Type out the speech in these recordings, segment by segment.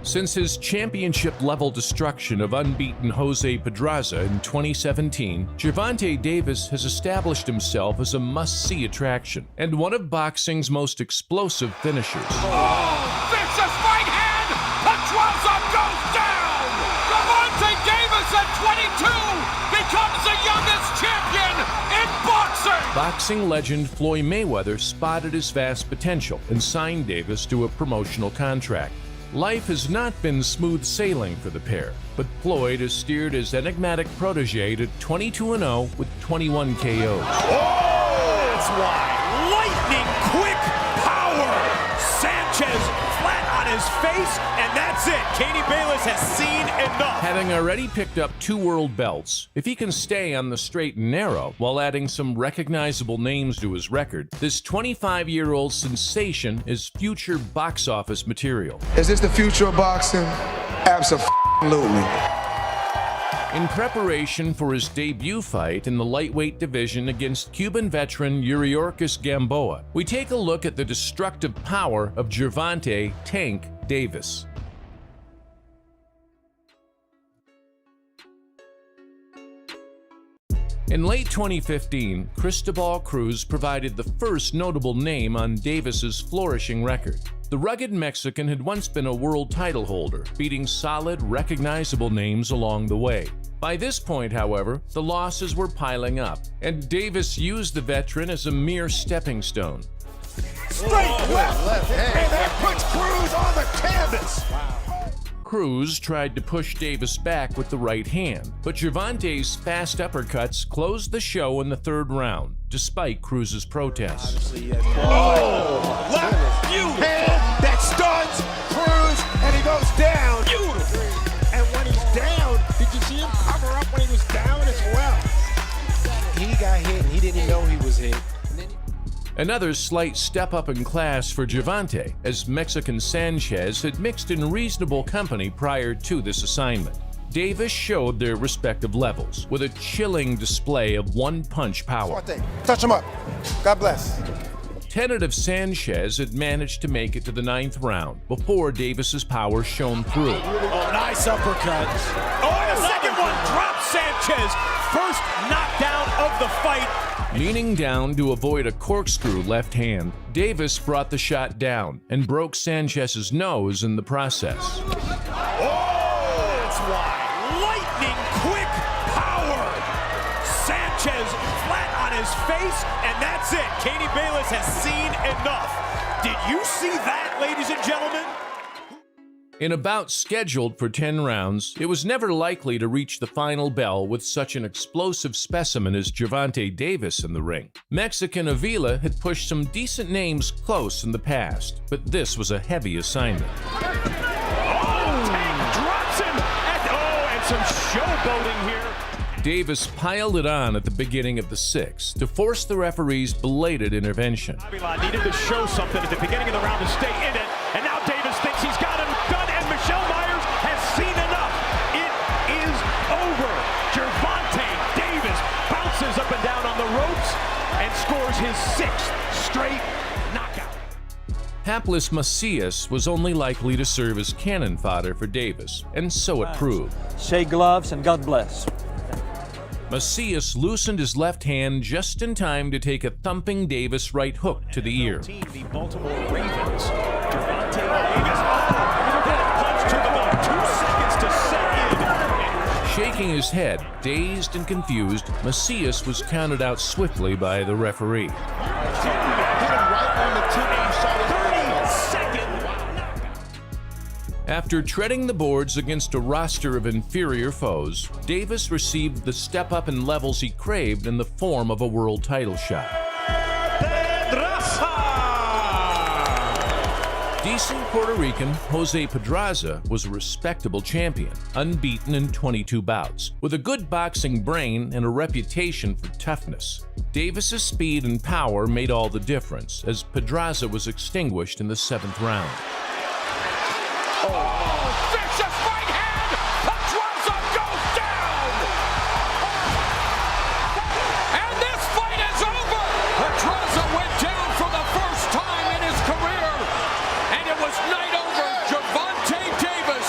Since his championship-level destruction of unbeaten Jose Pedraza in 2017, Gervonta Davis has established himself as a must-see attraction and one of boxing's most explosive finishers. Oh, vicious right hand! Pedraza goes down! Gervonta Davis at 22 becomes the youngest champion in boxing! Boxing legend Floyd Mayweather spotted his vast potential and signed Davis to a promotional contract. Life has not been smooth sailing for the pair, but Floyd has steered his enigmatic protege to 22-0 with 21 KOs. Oh, that's why. Lightning quick power. Sanchez flat on his face, and that's it. Katie Bayless has seen enough. Having already picked up 2 world belts, if he can stay on the straight and narrow while adding some recognizable names to his record, this 25-year-old sensation is future box office material. Is this the future of boxing? Absolutely. In preparation for his debut fight in the lightweight division against Cuban veteran Yuriorkis Gamboa, we take a look at the destructive power of Gervonta "Tank" Davis. In late 2015, Cristobal Cruz provided the first notable name on Davis's flourishing record. The rugged Mexican had once been a world title holder, beating solid, recognizable names along the way. By this point, however, the losses were piling up, and Davis used the veteran as a mere stepping stone. Straight left hand. And that puts Cruz on the canvas. Wow. Cruz tried to push Davis back with the right hand, but Gervonta's fast uppercuts closed the show in the 3rd round, despite Cruz's protests. Oh, left, beautiful. Hand that stuns Cruz, and he goes down. Beautiful. And when he's down, did you see him cover up when he was down as well? He got hit, and he didn't know he was hit. Another slight step up in class for Gervonta, as Mexican Sanchez had mixed in reasonable company prior to this assignment. Davis showed their respective levels, with a chilling display of one-punch power. Touch him up. God bless. Tentative Sanchez had managed to make it to the 9th round before Davis's power shone through. Oh, nice uppercut. Oh, and a second one drops Sanchez. First knockdown of the fight. Leaning down to avoid a corkscrew left hand, Davis brought the shot down and broke Sanchez's nose in the process. Oh, that's why. Lightning quick power. Sanchez flat on his face, and that's it. Katie Bayless has seen enough. Did you see that, ladies and gentlemen? In a bout scheduled for 10 rounds, it was never likely to reach the final bell with such an explosive specimen as Gervonta Davis in the ring. Mexican Avila had pushed some decent names close in the past, but this was a heavy assignment. Oh, Tank drops him! And some showboating here. Davis piled it on at the beginning of the 6th to force the referee's belated intervention. Avila needed to show something at the beginning of the round to stay in it, and now Davis thinks he's got him done, and Michelle Myers has seen enough. It is over. Gervonta Davis bounces up and down on the ropes and scores his 6th straight knockout. Hapless Macias was only likely to serve as cannon fodder for Davis, and so it proved. Shake gloves and God bless. Macias loosened his left hand just in time to take a thumping Davis right hook to the ear. The Baltimore Ravens. Gervonta Davis. That punch took about 2 seconds to set in. Shaking his head, dazed and confused, Macias was counted out swiftly by the referee. After treading the boards against a roster of inferior foes, Davis received the step up in levels he craved in the form of a world title shot. Decent Puerto Rican Jose Pedraza was a respectable champion, unbeaten in 22 bouts, with a good boxing brain and a reputation for toughness. Davis's speed and power made all the difference, as Pedraza was extinguished in the 7th round. Oh, vicious right hand! Pedraza goes down! And this fight is over! Pedraza went down for the first time in his career, and it was night over. Gervonta Davis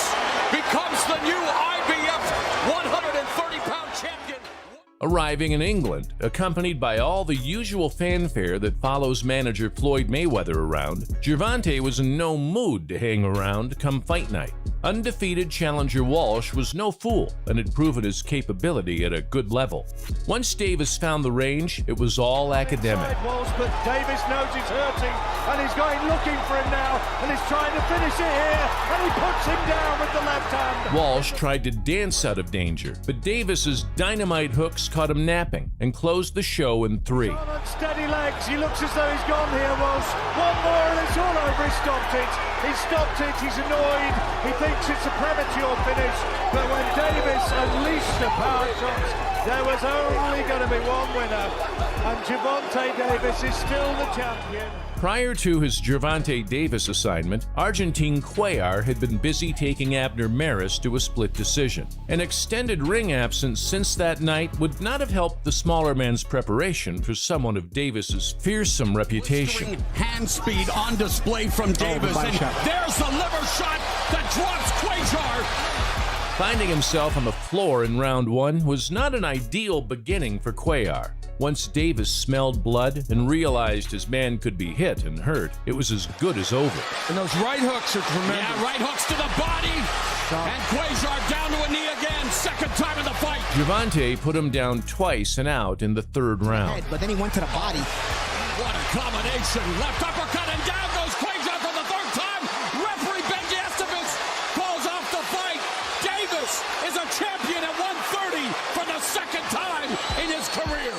Arriving in England, accompanied by all the usual fanfare that follows manager Floyd Mayweather around, Gervonta was in no mood to hang around come fight night. Undefeated challenger Walsh was no fool and had proven his capability at a good level. Once Davis found the range, it was all academic. Walsh, but Davis knows he's hurting, and he's going looking for him now, and he's trying to finish it here, and he puts him down with the left hand. Walsh tried to dance out of danger, but Davis's dynamite hooks caught him napping and closed the show in 3. On steady legs, he looks as though he's gone here, Walsh. One more and it's all over. He stopped it. He stopped it. He's annoyed. He thinks it's a premature finish. But when Davis unleashed the power shots, there was only going to be one winner. And Gervonta Davis is still the champion. Prior to his Gervonta Davis assignment, Argentine Cuellar had been busy taking Abner Maris to a split decision. An extended ring absence since that night would not have helped the smaller man's preparation for someone of Davis's fearsome reputation. Hand speed on display from Davis, and there's the liver shot that drops Cuellar. Finding himself on the floor in round 1 was not an ideal beginning for Cuellar. Once Davis smelled blood and realized his man could be hit and hurt, it was as good as over. And those right hooks are tremendous. Yeah, right hooks to the body. And Cuellar down to a knee again, second time in the fight. Gervonta put him down twice and out in the 3rd round. But then he went to the body. What a combination. Left uppercut and down goes Cuellar for the 3rd time. Referee Benji Estevez calls off the fight. Davis is a champion at 130 for the 2nd time in his career.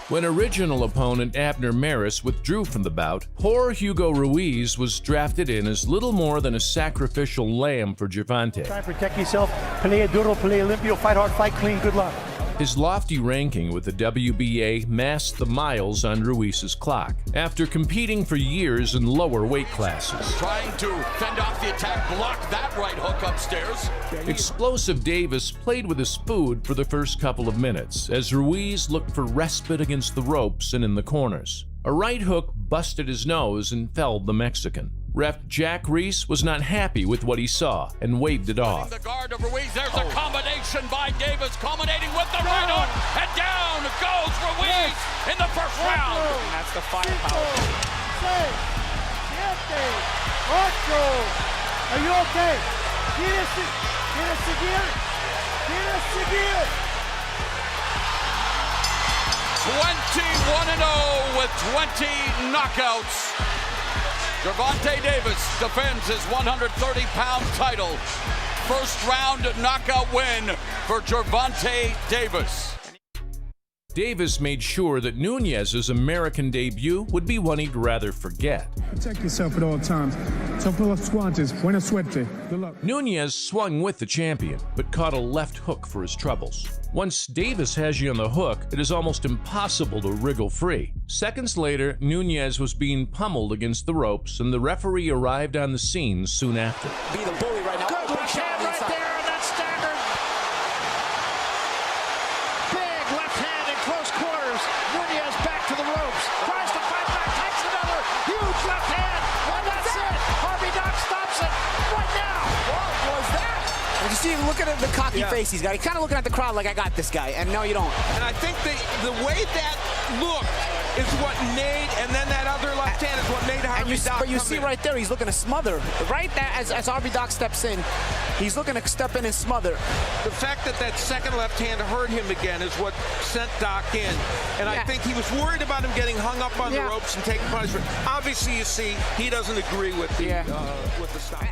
When original opponent Abner Maris withdrew from the bout, poor Hugo Ruiz was drafted in as little more than a sacrificial lamb for Gervonta. Try and protect yourself. Pelea duro, pelea limpio. Fight hard, fight clean. Good luck. His lofty ranking with the WBA masked the miles on Ruiz's clock. After competing for years in lower weight classes, Trying to fend off the attack, block that right hook upstairs. explosive Davis played with his food for the first couple of minutes as Ruiz looked for respite against the ropes and in the corners. A right hook busted his nose and felled the Mexican. Ref Jack Reese was not happy with what he saw and waved it off. The guard of Ruiz, there's a combination by Davis, culminating with the right hook, and down goes Ruiz in the 1st round. And that's the firepower. Are you okay? ¿Quieres seguir? 21-0 with 20 knockouts. Gervonta Davis defends his 130-pound title. 1st round knockout win for Gervonta Davis. Davis made sure that Nunes's American debut would be one he'd rather forget. Protect yourself at all times. Todos los guantes. Buena suerte. Good luck. Nunes swung with the champion, but caught a left hook for his troubles. Once Davis has you on the hook, it is almost impossible to wriggle free. Seconds later, Nunes was being pummeled against the ropes, and the referee arrived on the scene soon after. Be the bully right now. Good left hand right there, and that's staggered. Big left hand in close quarters. Nunes back to the ropes. Tries to fight back, takes another huge left hand. And that's it. Harvey Doc stops it right now. What was that? And you see him looking at the cocky face he's got. He's kind of looking at the crowd like, I got this guy. And no, you don't. And I think the way that looked is what made, and then that other left hand is what made Harvey Doc. But you see right there, he's looking to smother. Right there, as Harvey Doc steps in, he's looking to step in and smother. The fact that that second left hand hurt him again is what sent Doc in. And I think he was worried about him getting hung up on the ropes and taking punishment. Obviously, you see, he doesn't agree with the stop.